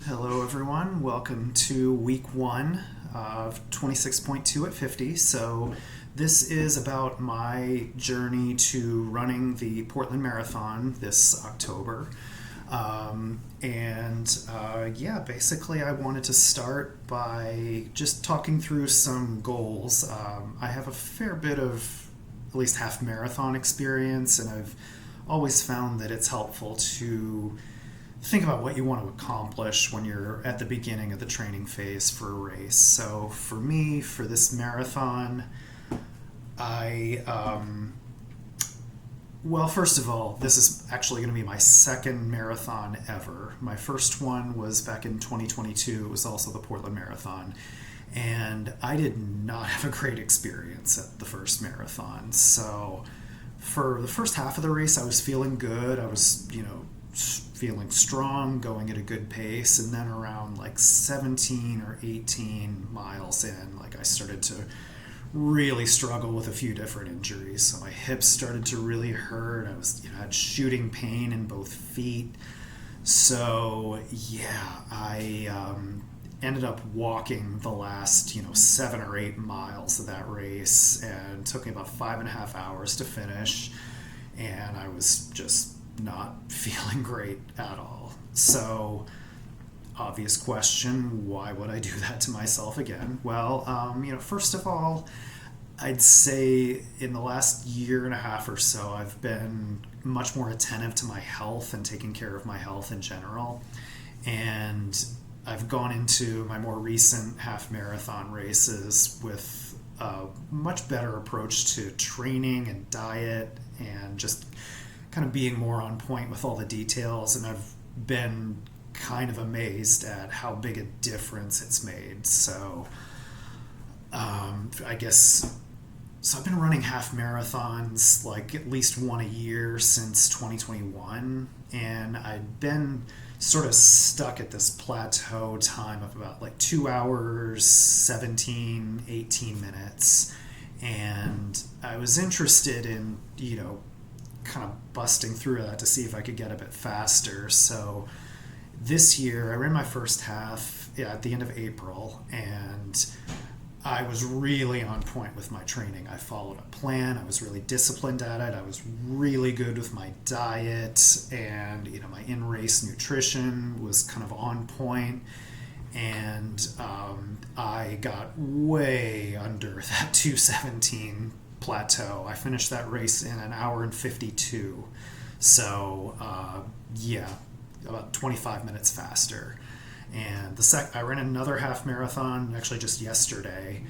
Hello, everyone. Welcome to week one of 26.2 at 50. So, this is about my journey to running the Portland Marathon this October. Basically, I wanted to start by just talking through some goals. I have a fair bit of at least half marathon experience, and I've always found that it's helpful to think about what you want to accomplish when you're at the beginning of the training phase for a race. So for me, for this marathon, first of all, this is actually going to be my second marathon ever. My first one was back in 2022. It was also the Portland Marathon. And I did not have a great experience at the first marathon. So for the first half of the race, I was feeling good. I was, feeling strong, going at a good pace, and then around like 17 or 18 miles in, I started to really struggle with a few different injuries. So my hips started to really hurt. I had shooting pain in both feet. So I ended up walking the last 7 or 8 miles of that race, and it took me about 5.5 hours to finish, and I was just not feeling great at all. So, obvious question, why would I do that to myself again? Well, first of all, I'd say in the last year and a half or so, I've been much more attentive to my health and taking care of my health in general. And I've gone into my more recent half marathon races with a much better approach to training and diet and just kind of being more on point with all the details, and I've been kind of amazed at how big a difference it's made. So I've been running half marathons, at least one a year since 2021, and I'd been sort of stuck at this plateau time of about 2 hours 18 minutes, and I was interested in kind of busting through that to see if I could get a bit faster. So this year I ran my first half at the end of April, and I was really on point with my training. I followed a plan. I was really disciplined at it. I was really good with my diet, and my in-race nutrition was kind of on point. And I got way under that 217 plateau. I finished that race in an hour and 52. So, about 25 minutes faster. And I ran another half marathon actually just yesterday,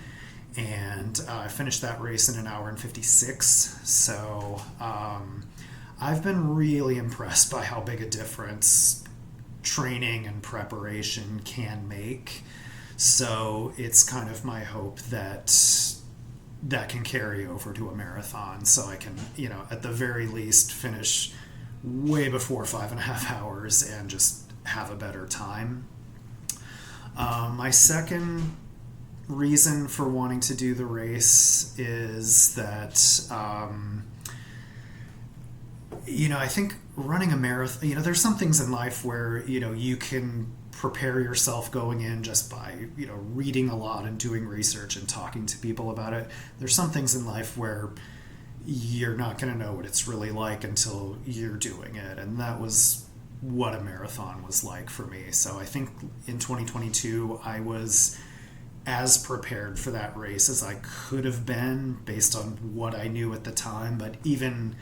and I finished that race in an hour and 56. So, I've been really impressed by how big a difference training and preparation can make. So, it's kind of my hope that can carry over to a marathon, so I can, at the very least finish way before 5.5 hours and just have a better time. My second reason for wanting to do the race is that, I think running a marathon, there's some things in life where, you can prepare yourself going in just by reading a lot and doing research and talking to people about it. There's some things in life where you're not going to know what it's really like until you're doing it, and that was what a marathon was like for me. So I think in 2022 I was as prepared for that race as I could have been based on what I knew at the time. But even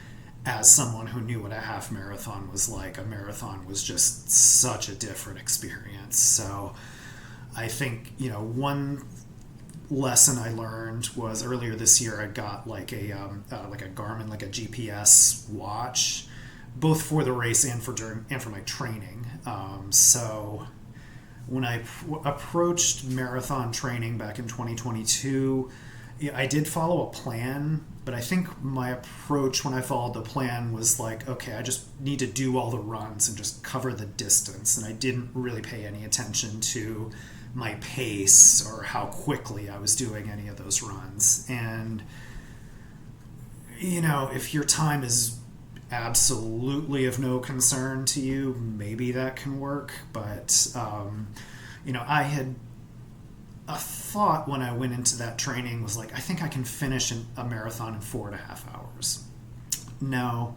as someone who knew what a half marathon was like, a marathon was just such a different experience. So I think, one lesson I learned was earlier this year I got a Garmin, a GPS watch, both for the race and for my training. So when I approached marathon training back in 2022, I did follow a plan, but I think my approach when I followed the plan was okay, I just need to do all the runs and just cover the distance. And I didn't really pay any attention to my pace or how quickly I was doing any of those runs. And, if your time is absolutely of no concern to you, maybe that can work. But, I had a thought when I went into that training was like, I think I can finish a marathon in 4.5 hours. Now,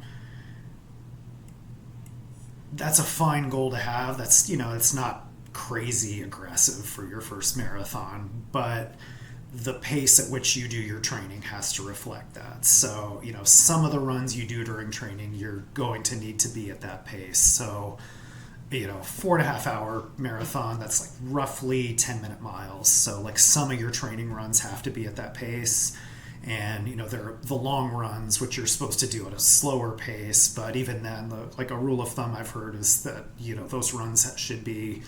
that's a fine goal to have. It's not crazy aggressive for your first marathon, but the pace at which you do your training has to reflect that. So, some of the runs you do during training, you're going to need to be at that pace. So, 4.5 hour marathon, that's like roughly 10-minute miles. So, like, some of your training runs have to be at that pace. And, there are the long runs, which you're supposed to do at a slower pace. But even then, like a rule of thumb I've heard is that, those runs should be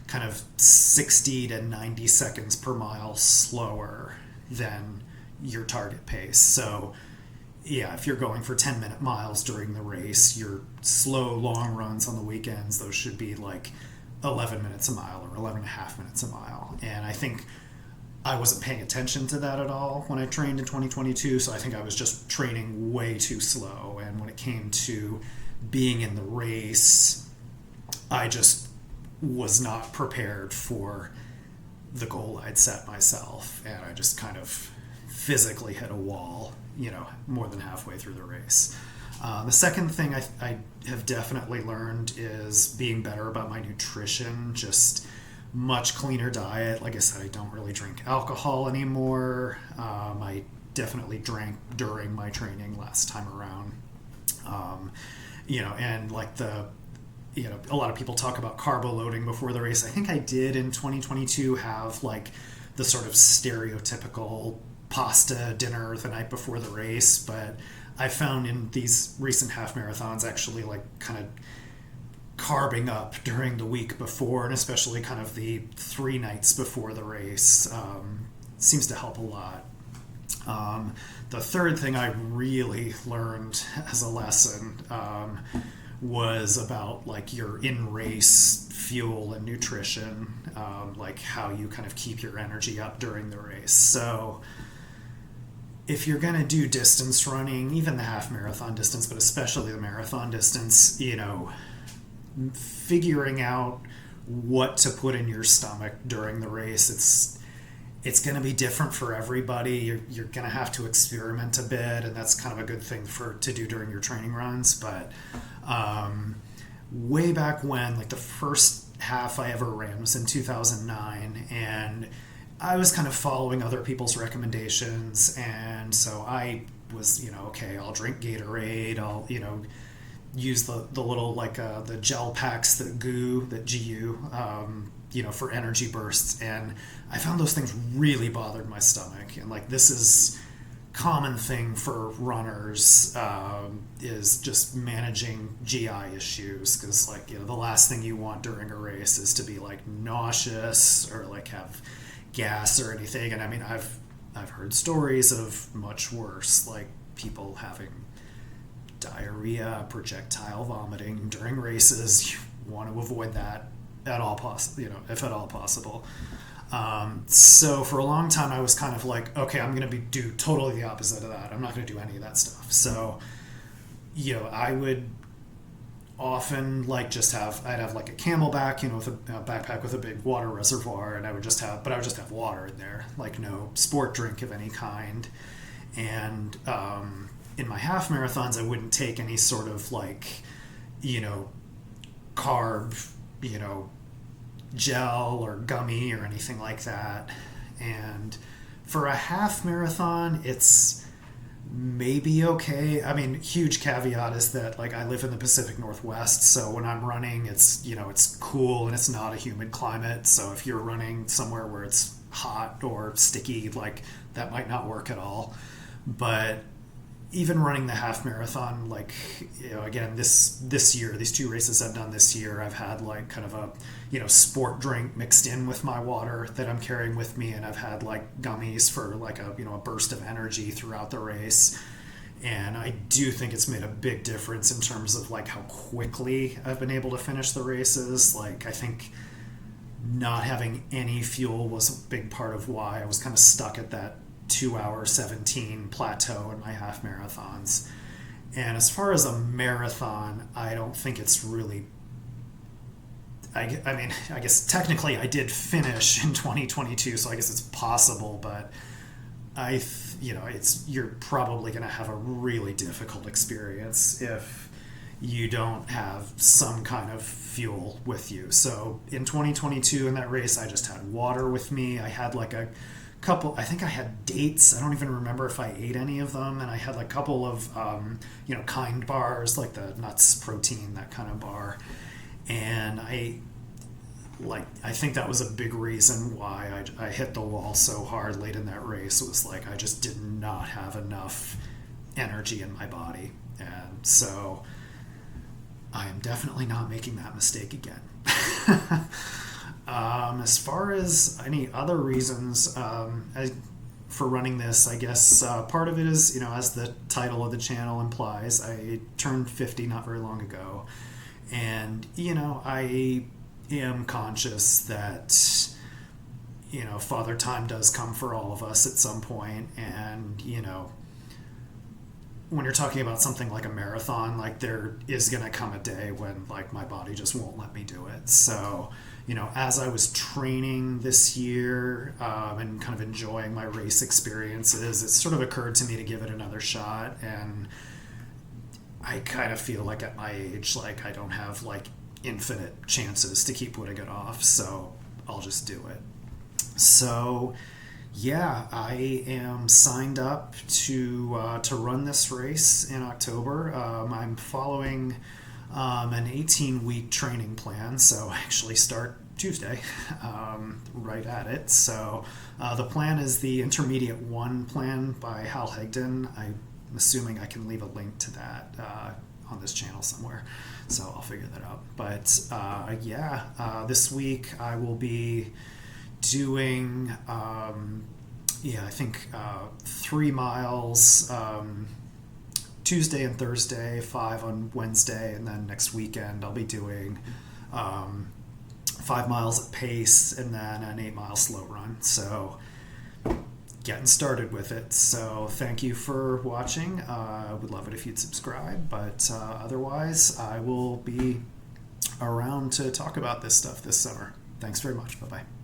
kind of 60 to 90 seconds per mile slower than your target pace. So, yeah, if you're going for 10-minute miles during the race, your slow, long runs on the weekends, those should be like 11 minutes a mile or 11 and a half minutes a mile. And I think I wasn't paying attention to that at all when I trained in 2022, so I think I was just training way too slow. And when it came to being in the race, I just was not prepared for the goal I'd set myself, and I just kind of physically hit a wall, more than halfway through the race. The second thing I have definitely learned is being better about my nutrition, just much cleaner diet. Like I said, I don't really drink alcohol anymore. I definitely drank during my training last time around. And like a lot of people talk about carbo loading before the race. I think I did in 2022 have like the sort of stereotypical pasta dinner the night before the race, but I found in these recent half marathons actually like kind of carbing up during the week before, and especially kind of the 3 nights before the race, seems to help a lot. The third thing I really learned as a lesson was about like your in-race fuel and nutrition, like how you kind of keep your energy up during the race. So if you're going to do distance running, even the half marathon distance, but especially the marathon distance, figuring out what to put in your stomach during the race, it's going to be different for everybody. You're going to have to experiment a bit, and that's kind of a good thing to do during your training runs. But way back when, like the first half I ever ran was in 2009, and I was kind of following other people's recommendations, and so I was, okay, I'll drink Gatorade, I'll, use the little like the gel packs that GU for energy bursts, and I found those things really bothered my stomach. And like, this is common thing for runners, is just managing GI issues, because like, the last thing you want during a race is to be like nauseous or like have gas or anything. And I mean, I've heard stories of much worse, like people having diarrhea, projectile vomiting during races. You want to avoid that at all possible, if at all possible. So for a long time, I was kind of like, okay, I'm going to do totally the opposite of that. I'm not going to do any of that stuff. So, I would often like I'd have like a Camelback, with a backpack with a big water reservoir, and I would just have water in there, like no sport drink of any kind. And, in my half marathons, I wouldn't take any sort of like, carb, gel or gummy or anything like that. And for a half marathon, it's maybe okay. I mean, huge caveat is that like I live in the Pacific Northwest, so when I'm running, it's it's cool and it's not a humid climate. So if you're running somewhere where it's hot or sticky, like that might not work at all. But even running the half marathon, like, again, this year, these 2 races I've done this year, I've had like kind of a, sport drink mixed in with my water that I'm carrying with me. And I've had like gummies for like a burst of energy throughout the race. And I do think it's made a big difference in terms of like how quickly I've been able to finish the races. Like, I think not having any fuel was a big part of why I was kind of stuck at that 2 hour 17 plateau in my half marathons. And as far as a marathon, I don't think it's really. I mean, I guess technically I did finish in 2022, so I guess it's possible, but you're probably going to have a really difficult experience if you don't have some kind of fuel with you. So in 2022 in that race, I just had water with me. I had like a couple, I think I had dates. I don't even remember if I ate any of them. And I had like a couple of, kind bars, like the nuts protein, that kind of bar. And I think that was a big reason why I hit the wall so hard late in that race. It was like I just did not have enough energy in my body. And so I am definitely not making that mistake again. As far as any other reasons for running this, I guess part of it is, as the title of the channel implies, I turned 50 not very long ago. And, I am conscious that, Father Time does come for all of us at some point. And, when you're talking about something like a marathon, like there is going to come a day when like my body just won't let me do it. So, as I was training this year and kind of enjoying my race experiences, it sort of occurred to me to give it another shot. And I kind of feel like at my age, like I don't have like infinite chances to keep putting it off. So I'll just do it. So yeah, I am signed up to run this race in October. I'm following an 18-week training plan, so I actually start Tuesday, right at it. So the plan is the Intermediate 1 plan by Hal Hegden. I'm assuming I can leave a link to that on this channel somewhere, so I'll figure that out. But this week I will be doing I think 3 miles Tuesday and Thursday, 5 on Wednesday, and then next weekend I'll be doing 5 miles at pace and then an 8-mile slow run. So getting started with it. So thank you for watching. I would love it if you'd subscribe, but otherwise I will be around to talk about this stuff this summer. Thanks very much. Bye-bye.